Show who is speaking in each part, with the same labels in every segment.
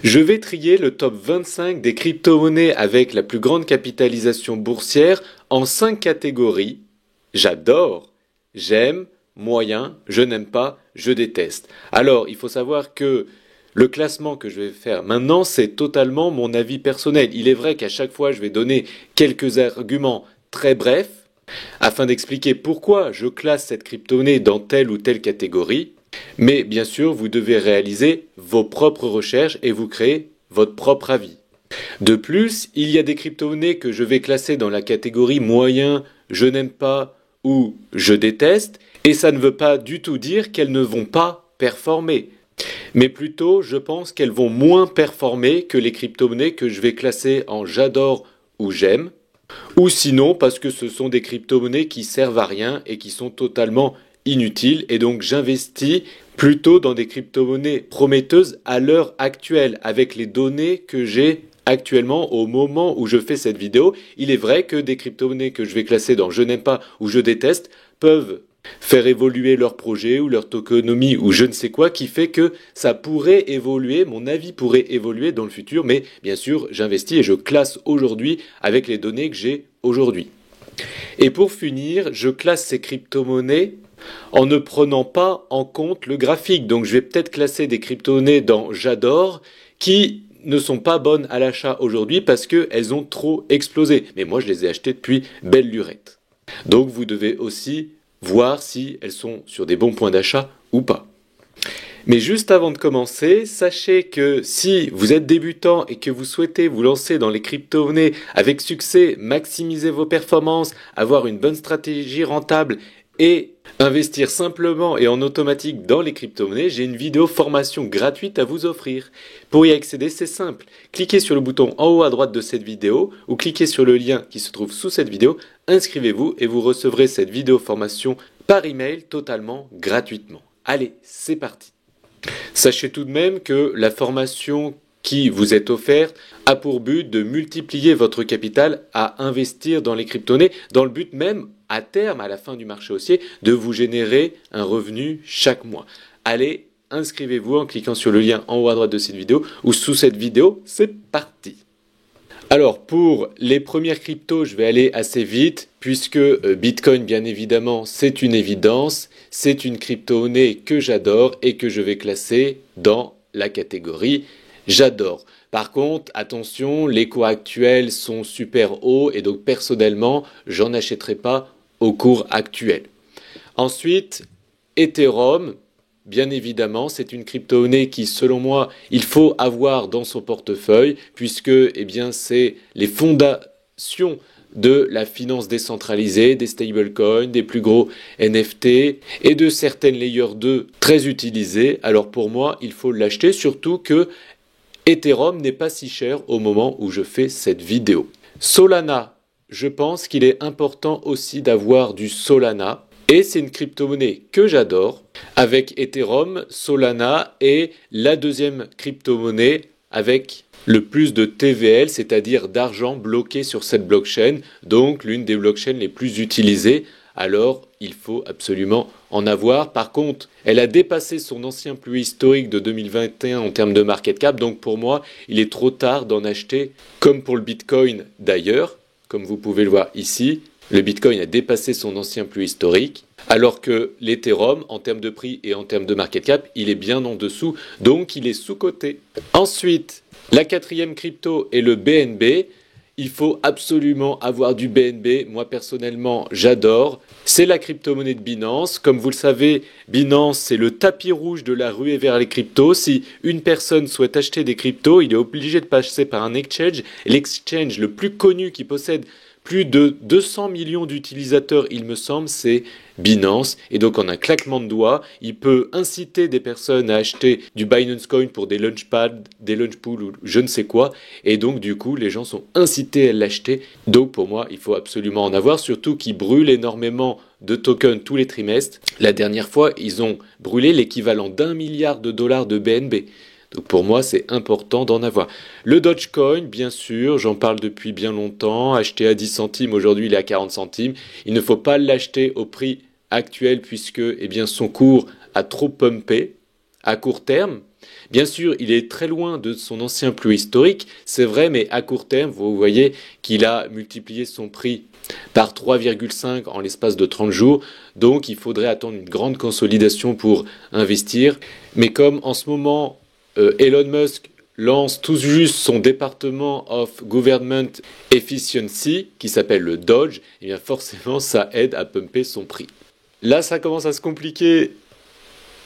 Speaker 1: Je vais trier le top 25 des crypto-monnaies avec la plus grande capitalisation boursière en 5 catégories. J'adore, j'aime, moyen, je n'aime pas, je déteste. Alors, il faut savoir que le classement que je vais faire maintenant, c'est totalement mon avis personnel. Il est vrai qu'à chaque fois, je vais donner quelques arguments très brefs afin d'expliquer pourquoi je classe cette crypto-monnaie dans telle ou telle catégorie. Mais bien sûr, vous devez réaliser vos propres recherches et vous créer votre propre avis. De plus, il y a des crypto-monnaies que je vais classer dans la catégorie moyen, je n'aime pas ou je déteste, et ça ne veut pas du tout dire qu'elles ne vont pas performer. Mais plutôt, je pense qu'elles vont moins performer que les crypto-monnaies que je vais classer en j'adore ou j'aime, ou sinon parce que ce sont des crypto-monnaies qui servent à rien et qui sont totalement inutiles, et donc j'investis plutôt dans des crypto-monnaies prometteuses à l'heure actuelle avec les données que j'ai actuellement au moment où je fais cette vidéo. Il est vrai que des crypto-monnaies que je vais classer dans je n'aime pas ou je déteste peuvent faire évoluer leur projet ou leur tokenomie ou je ne sais quoi qui fait que ça pourrait évoluer, mon avis pourrait évoluer dans le futur, mais bien sûr j'investis et je classe aujourd'hui avec les données que j'ai aujourd'hui. Et pour finir, je classe ces crypto-monnaies en ne prenant pas en compte le graphique. Donc je vais peut-être classer des crypto-monnaies dans j'adore qui ne sont pas bonnes à l'achat aujourd'hui parce qu'elles ont trop explosé. Mais moi je les ai achetées depuis belle lurette. Donc vous devez aussi voir si elles sont sur des bons points d'achat ou pas. Mais juste avant de commencer, sachez que si vous êtes débutant et que vous souhaitez vous lancer dans les crypto-monnaies avec succès, maximiser vos performances, avoir une bonne stratégie rentable et investir simplement et en automatique dans les crypto-monnaies, j'ai une vidéo formation gratuite à vous offrir. Pour y accéder, c'est simple. Cliquez sur le bouton en haut à droite de cette vidéo ou cliquez sur le lien qui se trouve sous cette vidéo, inscrivez-vous et vous recevrez cette vidéo formation par email totalement gratuitement. Allez, c'est parti. Sachez tout de même que la formation qui vous est offerte a pour but de multiplier votre capital à investir dans les crypto-monnaies, dans le but même, à terme, à la fin du marché haussier, de vous générer un revenu chaque mois. Allez, inscrivez-vous en cliquant sur le lien en haut à droite de cette vidéo ou sous cette vidéo, c'est parti. Alors pour les premières cryptos, je vais aller assez vite puisque Bitcoin, bien évidemment, c'est une évidence. C'est une crypto-monnaie que j'adore et que je vais classer dans la catégorie j'adore. Par contre, attention, les cours actuels sont super hauts et donc personnellement, j'en achèterai pas au cours actuel. Ensuite, Ethereum. Bien évidemment, c'est une crypto-monnaie qui, selon moi, il faut avoir dans son portefeuille puisque, eh bien, c'est les fondations de la finance décentralisée, des stablecoins, des plus gros NFT et de certaines layers 2 très utilisées. Alors pour moi, il faut l'acheter, surtout que Ethereum n'est pas si cher au moment où je fais cette vidéo. Solana, je pense qu'il est important aussi d'avoir du Solana. Et c'est une crypto-monnaie que j'adore. Avec Ethereum, Solana est la deuxième crypto-monnaie avec le plus de TVL, c'est-à-dire d'argent bloqué sur cette blockchain, donc l'une des blockchains les plus utilisées. Alors, il faut absolument en avoir. Par contre, elle a dépassé son ancien plus historique de 2021 en termes de market cap, donc pour moi, il est trop tard d'en acheter, comme pour le Bitcoin d'ailleurs, comme vous pouvez le voir ici. Le Bitcoin a dépassé son ancien plus historique, alors que l'Ethereum, en termes de prix et en termes de market cap, il est bien en dessous, donc il est sous-coté. Ensuite, la quatrième crypto est le BNB. Il faut absolument avoir du BNB. Moi, personnellement, j'adore. C'est la crypto-monnaie de Binance. Comme vous le savez, Binance, c'est le tapis rouge de la ruée vers les cryptos. Si une personne souhaite acheter des cryptos, il est obligé de passer par un exchange. L'exchange le plus connu qui possède plus de 200 millions d'utilisateurs, il me semble, c'est Binance. Et donc, en un claquement de doigts, il peut inciter des personnes à acheter du Binance Coin pour des launchpads, des launchpools ou je ne sais quoi. Et donc, du coup, les gens sont incités à l'acheter. Donc, pour moi, il faut absolument en avoir, surtout qu'ils brûlent énormément de tokens tous les trimestres. La dernière fois, ils ont brûlé l'équivalent d'1 milliard de dollars de BNB. Donc pour moi, c'est important d'en avoir. Le Dogecoin, bien sûr, j'en parle depuis bien longtemps. Acheté à 10 centimes, aujourd'hui il est à 40 centimes. Il ne faut pas l'acheter au prix actuel puisque eh bien, son cours a trop pumpé à court terme. Bien sûr, il est très loin de son ancien plus historique, c'est vrai, mais à court terme, vous voyez qu'il a multiplié son prix par 3,5 en l'espace de 30 jours, donc il faudrait attendre une grande consolidation pour investir. Mais comme en ce moment, Elon Musk lance tout juste son département of Government Efficiency, qui s'appelle le Dodge, et bien forcément ça aide à pumper son prix. Là, ça commence à se compliquer.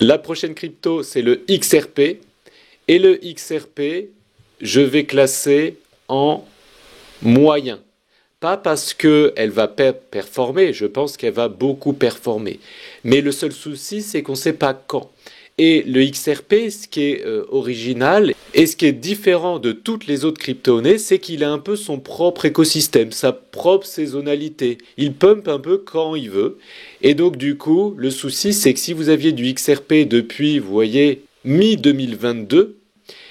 Speaker 1: La prochaine crypto, c'est le XRP. Et le XRP, je vais classer en moyen. Pas parce qu'elle va performer, je pense qu'elle va beaucoup performer. Mais le seul souci, c'est qu'on ne sait pas quand. Et le XRP, ce qui est original et ce qui est différent de toutes les autres crypto-monnaies, c'est qu'il a un peu son propre écosystème, sa propre saisonnalité. Il pump un peu quand il veut. Et donc du coup, le souci, c'est que si vous aviez du XRP depuis, vous voyez, mi-2022,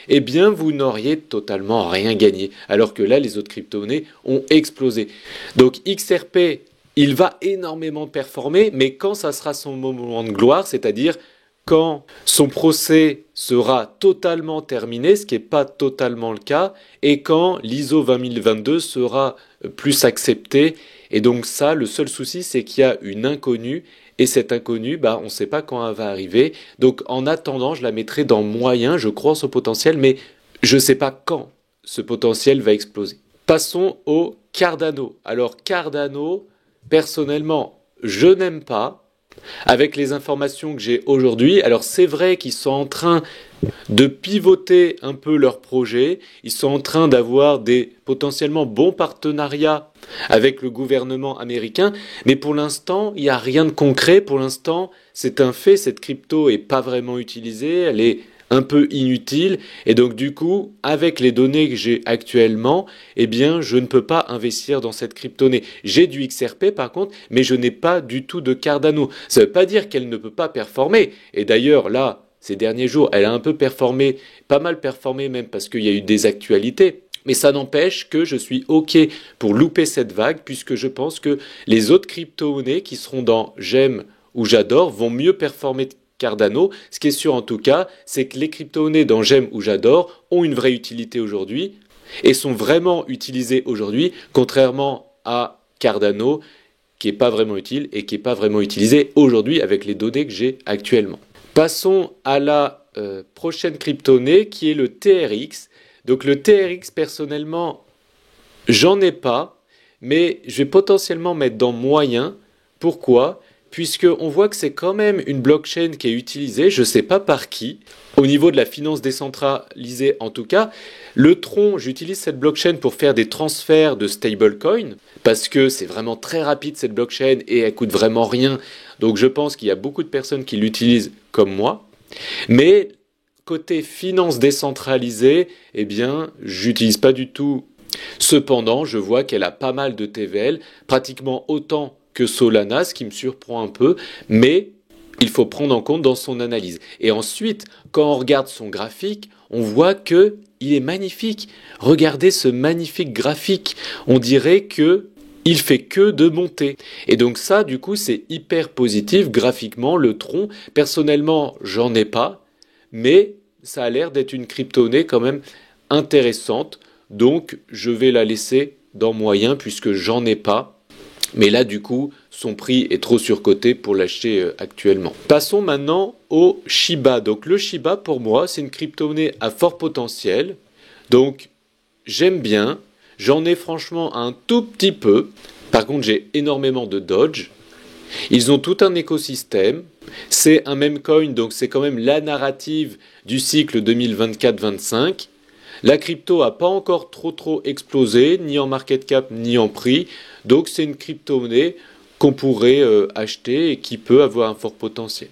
Speaker 1: eh bien vous n'auriez totalement rien gagné. Alors que là, les autres crypto-monnaies ont explosé. Donc XRP, il va énormément performer, mais quand ça sera son moment de gloire, c'est-à-dire quand son procès sera totalement terminé, ce qui n'est pas totalement le cas, et quand l'ISO 20022 sera plus accepté. Et donc ça, le seul souci, c'est qu'il y a une inconnue, et cette inconnue, on ne sait pas quand elle va arriver. Donc en attendant, je la mettrai dans moyen, je crois en son potentiel, mais je ne sais pas quand ce potentiel va exploser. Passons au Cardano. Alors Cardano, personnellement, je n'aime pas. Avec les informations que j'ai aujourd'hui, alors c'est vrai qu'ils sont en train de pivoter un peu leur projet, ils sont en train d'avoir des potentiellement bons partenariats avec le gouvernement américain, mais pour l'instant, il n'y a rien de concret, pour l'instant, c'est un fait, cette crypto n'est pas vraiment utilisée, elle est un peu inutile, et donc du coup, avec les données que j'ai actuellement, eh bien, je ne peux pas investir dans cette crypto-monnaie. J'ai du XRP par contre, mais je n'ai pas du tout de Cardano. Ça ne veut pas dire qu'elle ne peut pas performer, et d'ailleurs, là, ces derniers jours, elle a un peu performé, pas mal performé même, parce qu'il y a eu des actualités. Mais ça n'empêche que je suis OK pour louper cette vague, puisque je pense que les autres crypto-monnaies qui seront dans J'aime ou J'adore vont mieux performer Cardano. Ce qui est sûr en tout cas, c'est que les crypto-monnaies dans J'aime ou J'adore ont une vraie utilité aujourd'hui et sont vraiment utilisées aujourd'hui, contrairement à Cardano qui n'est pas vraiment utile et qui n'est pas vraiment utilisé aujourd'hui avec les données que j'ai actuellement. Passons à la prochaine crypto-monnaie qui est le TRX. Donc le TRX, personnellement, j'en ai pas, mais je vais potentiellement mettre dans moyen. Pourquoi ? Puisqu'on voit que c'est quand même une blockchain qui est utilisée, je ne sais pas par qui, au niveau de la finance décentralisée en tout cas. Le Tron, j'utilise cette blockchain pour faire des transferts de stablecoin, parce que c'est vraiment très rapide cette blockchain et elle coûte vraiment rien. Donc je pense qu'il y a beaucoup de personnes qui l'utilisent comme moi. Mais côté finance décentralisée, eh bien, j'utilise pas du tout. Cependant, je vois qu'elle a pas mal de TVL, pratiquement autant que Solana, ce qui me surprend un peu, mais il faut prendre en compte dans son analyse. Et ensuite, quand on regarde son graphique, on voit que il est magnifique. Regardez ce magnifique graphique. On dirait que il fait que de monter. Et donc ça, du coup, c'est hyper positif graphiquement, le Tron. Personnellement, j'en ai pas, mais ça a l'air d'être une crypto-monnaie quand même intéressante. Donc, je vais la laisser dans moyen puisque j'en ai pas. Mais là, du coup, son prix est trop surcoté pour l'acheter actuellement. Passons maintenant au Shiba. Donc le Shiba, pour moi, c'est une crypto-monnaie à fort potentiel. Donc, j'aime bien. J'en ai franchement un tout petit peu. Par contre, j'ai énormément de Dodge. Ils ont tout un écosystème. C'est un meme coin, donc c'est quand même la narrative du cycle 2024-25. La crypto n'a pas encore trop explosé, ni en market cap, ni en prix. Donc c'est une crypto-monnaie qu'on pourrait acheter et qui peut avoir un fort potentiel.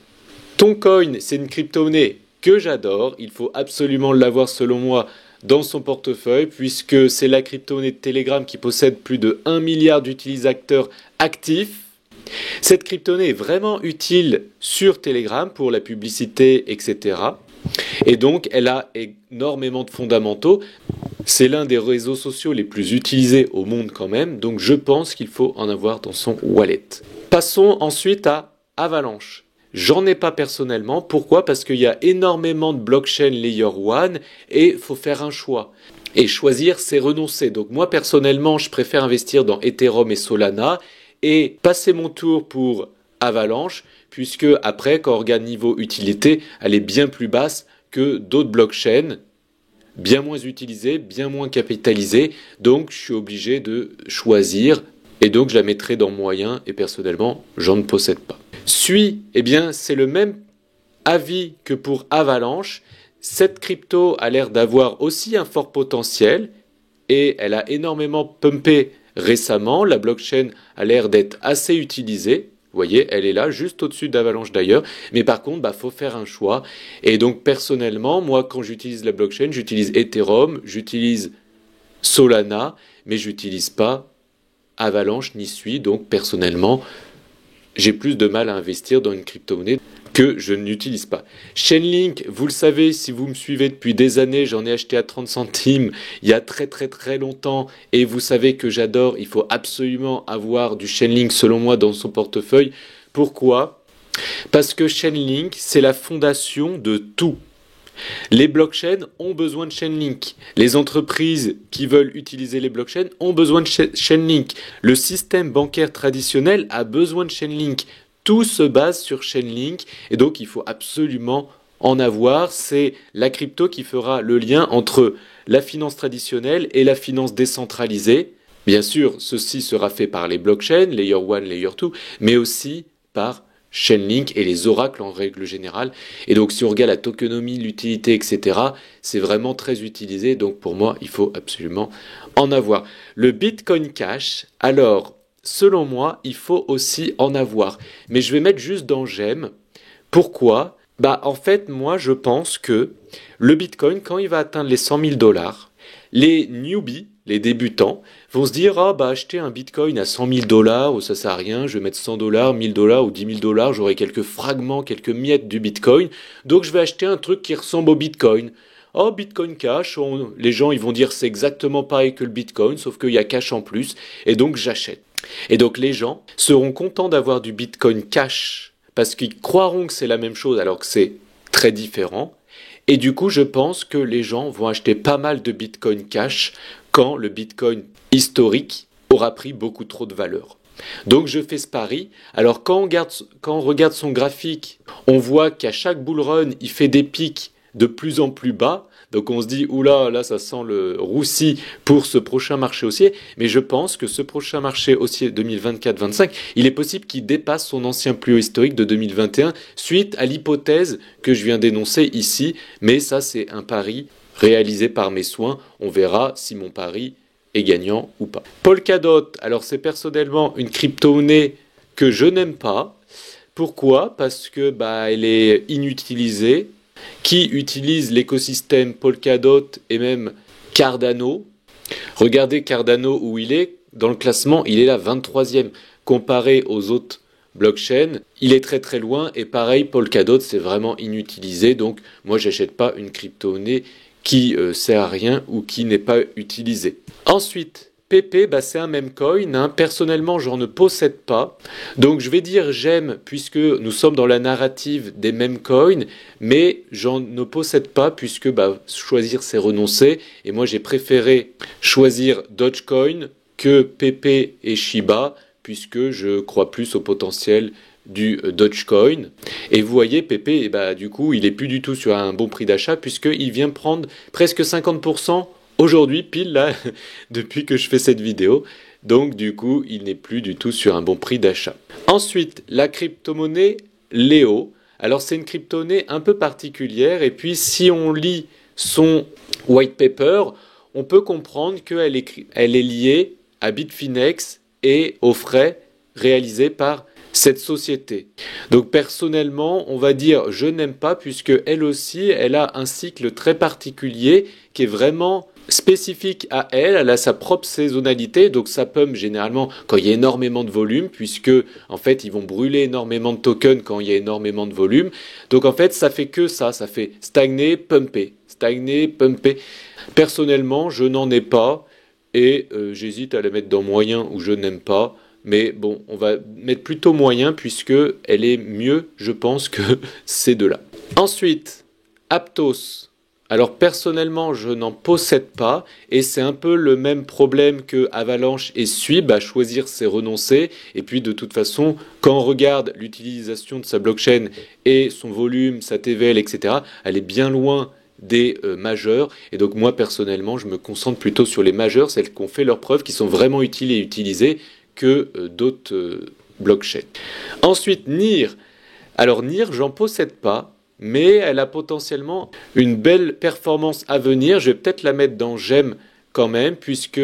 Speaker 1: Toncoin, c'est une crypto-monnaie que j'adore. Il faut absolument l'avoir selon moi dans son portefeuille puisque c'est la crypto-monnaie de Telegram qui possède plus de 1 milliard d'utilisateurs actifs. Cette crypto-monnaie est vraiment utile sur Telegram pour la publicité, etc. Et donc, elle a énormément de fondamentaux. C'est l'un des réseaux sociaux les plus utilisés au monde quand même. Donc, je pense qu'il faut en avoir dans son wallet. Passons ensuite à Avalanche. J'en ai pas personnellement. Pourquoi? Parce qu'il y a énormément de blockchain layer 1 et faut faire un choix. Et choisir, c'est renoncer. Donc moi personnellement, je préfère investir dans Ethereum et Solana et passer mon tour pour Avalanche, puisque après, quand on regarde niveau utilité, elle est bien plus basse que d'autres blockchains, bien moins utilisées, bien moins capitalisées. Donc je suis obligé de choisir et donc je la mettrai dans moyen et personnellement, j'en ne possède pas. Sui, eh bien, c'est le même avis que pour Avalanche. Cette crypto a l'air d'avoir aussi un fort potentiel et elle a énormément pumpé récemment. La blockchain a l'air d'être assez utilisée. Vous voyez, elle est là, juste au-dessus d'Avalanche d'ailleurs. Mais par contre, faut faire un choix. Et donc, personnellement, moi, quand j'utilise la blockchain, j'utilise Ethereum, j'utilise Solana, mais j'utilise pas Avalanche ni Sui. Donc, personnellement, j'ai plus de mal à investir dans une crypto-monnaie que je n'utilise pas. Chainlink, vous le savez, si vous me suivez depuis des années, j'en ai acheté à 30 centimes il y a très très très longtemps et vous savez que j'adore, il faut absolument avoir du Chainlink selon moi dans son portefeuille. Pourquoi? Parce que Chainlink, c'est la fondation de tout. Les blockchains ont besoin de Chainlink. Les entreprises qui veulent utiliser les blockchains ont besoin de Chainlink. Le système bancaire traditionnel a besoin de Chainlink. Tout se base sur Chainlink et donc il faut absolument en avoir. C'est la crypto qui fera le lien entre la finance traditionnelle et la finance décentralisée. Bien sûr, ceci sera fait par les blockchains, Layer 1, Layer 2, mais aussi par Chainlink et les oracles en règle générale. Et donc si on regarde la tokenomie, l'utilité, etc., c'est vraiment très utilisé. Donc pour moi, il faut absolument en avoir. Le Bitcoin Cash, alors selon moi, il faut aussi en avoir. Mais je vais mettre juste dans j'aime. Pourquoi? En fait, moi, je pense que le Bitcoin, quand il va atteindre les 100 000 $, les newbies, les débutants, vont se dire, acheter un Bitcoin à 100 000 $, ça sert à rien, je vais mettre 100 $, 1000 $ ou 10 000 $, j'aurai quelques fragments, quelques miettes du Bitcoin, donc je vais acheter un truc qui ressemble au Bitcoin. Oh, Bitcoin Cash, les gens ils vont dire c'est exactement pareil que le Bitcoin, sauf qu'il y a cash en plus, et donc j'achète. Et donc les gens seront contents d'avoir du Bitcoin Cash, parce qu'ils croiront que c'est la même chose alors que c'est très différent. Et du coup, je pense que les gens vont acheter pas mal de Bitcoin Cash quand le Bitcoin historique aura pris beaucoup trop de valeur. Donc je fais ce pari. Alors quand on regarde son graphique, on voit qu'à chaque bull run, il fait des pics de plus en plus bas. Donc on se dit, oula, là ça sent le roussi pour ce prochain marché haussier. Mais je pense que ce prochain marché haussier 2024-25, il est possible qu'il dépasse son ancien plus haut historique de 2021 suite à l'hypothèse que je viens d'énoncer ici. Mais ça c'est un pari réalisé par mes soins. On verra si mon pari est gagnant ou pas. Polkadot, alors c'est personnellement une crypto-monnaie que je n'aime pas. Pourquoi? Parce que elle est inutilisée. Qui utilise l'écosystème Polkadot et même Cardano? Regardez Cardano où il est. Dans le classement, il est là 23e. Comparé aux autres blockchains, il est très très loin. Et pareil, Polkadot, c'est vraiment inutilisé. Donc moi, j'achète pas une crypto-monnaie qui sert à rien ou qui n'est pas utilisée. Ensuite, PP, c'est un meme coin. Personnellement, j'en ne possède pas. Donc, je vais dire j'aime puisque nous sommes dans la narrative des meme coins, mais j'en ne possède pas puisque choisir, c'est renoncer. Et moi, j'ai préféré choisir Dogecoin que PP et Shiba puisque je crois plus au potentiel du Dogecoin. Et vous voyez, PP, du coup, il est plus du tout sur un bon prix d'achat puisqu'il vient prendre presque 50% aujourd'hui, pile là, depuis que je fais cette vidéo. Donc du coup, il n'est plus du tout sur un bon prix d'achat. Ensuite, la crypto-monnaie Léo. Alors c'est une crypto-monnaie un peu particulière. Et puis si on lit son white paper, on peut comprendre qu'elle est liée à Bitfinex et aux frais réalisés par cette société. Donc personnellement, on va dire je n'aime pas puisque elle aussi, elle a un cycle très particulier qui est vraiment spécifique à elle. Elle a sa propre saisonnalité, donc ça pump généralement quand il y a énormément de volume, puisque en fait ils vont brûler énormément de tokens quand il y a énormément de volume. Donc en fait ça fait que ça fait stagner, pumper, stagner, pumper. Personnellement, je n'en ai pas et j'hésite à la mettre dans moyen ou je n'aime pas. mais bon, on va mettre plutôt moyen puisque elle est mieux, je pense, que ces deux-là. Ensuite, Aptos. Alors personnellement, je n'en possède pas et c'est un peu le même problème que Avalanche et Suib, à choisir c'est renoncer. Et puis de toute façon, quand on regarde l'utilisation de sa blockchain et son volume, sa TVL, etc., elle est bien loin des majeurs. Et donc moi personnellement, je me concentre plutôt sur les majeurs, celles qui ont fait leurs preuves, qui sont vraiment utiles et utilisées, que d'autres blockchains. Ensuite, NIR. Alors NIR, j'en possède pas, mais elle a potentiellement une belle performance à venir. Je vais peut-être la mettre dans GEM quand même, puisque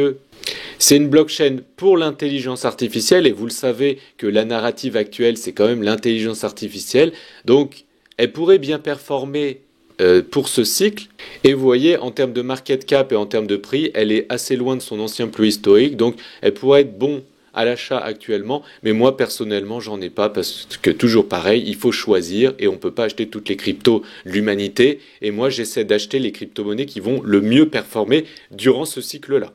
Speaker 1: c'est une blockchain pour l'intelligence artificielle, et vous le savez que la narrative actuelle, c'est quand même l'intelligence artificielle. Donc, elle pourrait bien performer pour ce cycle. Et vous voyez, en termes de market cap et en termes de prix, elle est assez loin de son ancien plus historique. Donc, elle pourrait être bon à l'achat actuellement, mais moi personnellement j'en ai pas parce que toujours pareil, il faut choisir et on peut pas acheter toutes les cryptos de l'humanité, et moi j'essaie d'acheter les crypto-monnaies qui vont le mieux performer durant ce cycle-là.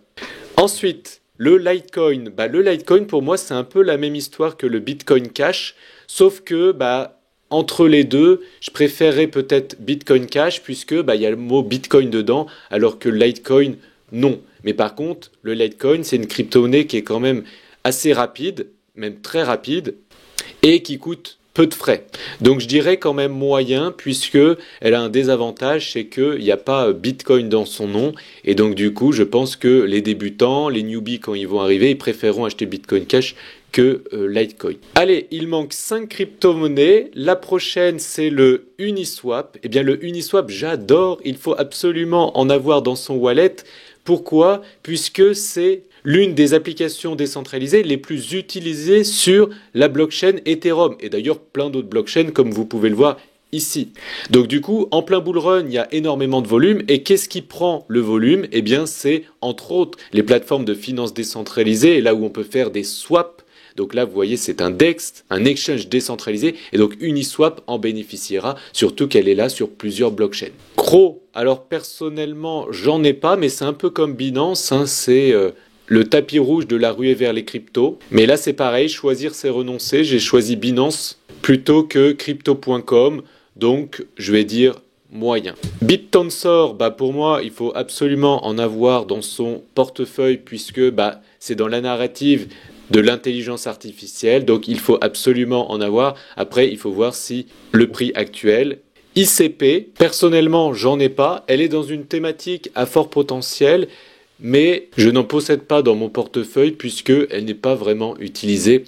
Speaker 1: Ensuite, le Litecoin. Le Litecoin pour moi c'est un peu la même histoire que le Bitcoin Cash, sauf que entre les deux, je préférerais peut-être Bitcoin Cash puisque il y a le mot Bitcoin dedans, alors que le Litecoin non. Mais par contre, le Litecoin c'est une crypto-monnaie qui est quand même assez rapide, même très rapide, et qui coûte peu de frais. Donc je dirais quand même moyen, puisque elle a un désavantage, c'est qu'il n'y a pas Bitcoin dans son nom, et donc du coup je pense que les débutants, les newbies quand ils vont arriver, ils préféreront acheter Bitcoin Cash que Litecoin. Allez, il manque 5 crypto-monnaies. La prochaine, c'est le Uniswap. Eh bien le Uniswap, j'adore, il faut absolument en avoir dans son wallet. Pourquoi? Puisque c'est l'une des applications décentralisées les plus utilisées sur la blockchain Ethereum, et d'ailleurs plein d'autres blockchains comme vous pouvez le voir ici. Donc du coup, en plein bull run, il y a énormément de volume, et qu'est-ce qui prend le volume? Eh bien c'est entre autres les plateformes de finances décentralisées, là où on peut faire des swaps. Donc là, vous voyez, c'est un DEX, un exchange décentralisé, et donc Uniswap en bénéficiera, surtout qu'elle est là sur plusieurs blockchains. CRO, alors personnellement, j'en ai pas, mais c'est un peu comme Binance, c'est le tapis rouge de la ruée vers les cryptos. Mais là, c'est pareil, choisir c'est renoncer. J'ai choisi Binance plutôt que crypto.com, donc je vais dire moyen. BitTensor, pour moi, il faut absolument en avoir dans son portefeuille puisque c'est dans la narrative de l'intelligence artificielle, donc il faut absolument en avoir. Après, il faut voir si le prix actuel. ICP, personnellement, j'en ai pas. Elle est dans une thématique à fort potentiel, mais je n'en possède pas dans mon portefeuille puisqu'elle n'est pas vraiment utilisée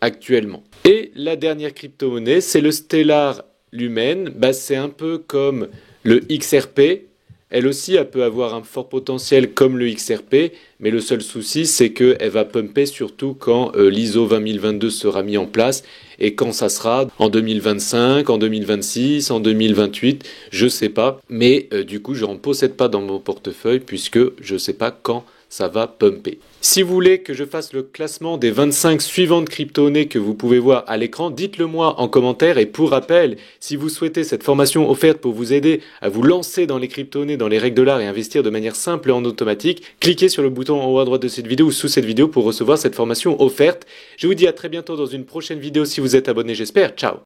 Speaker 1: actuellement. Et la dernière crypto-monnaie, c'est le Stellar Lumen. C'est un peu comme le XRP. Elle aussi, elle peut avoir un fort potentiel comme le XRP, mais le seul souci, c'est qu'elle va pumper surtout quand l'ISO 20022 sera mis en place, et quand ça sera en 2025, en 2026, en 2028, je sais pas. Mais du coup, je n'en possède pas dans mon portefeuille puisque je ne sais pas quand ça va pumper. Si vous voulez que je fasse le classement des 25 suivantes crypto-monnaies que vous pouvez voir à l'écran, dites-le moi en commentaire. Et pour rappel, si vous souhaitez cette formation offerte pour vous aider à vous lancer dans les crypto-monnaies, dans les règles de l'art et investir de manière simple et en automatique, cliquez sur le bouton en haut à droite de cette vidéo ou sous cette vidéo pour recevoir cette formation offerte. Je vous dis à très bientôt dans une prochaine vidéo si vous êtes abonné, j'espère. Ciao!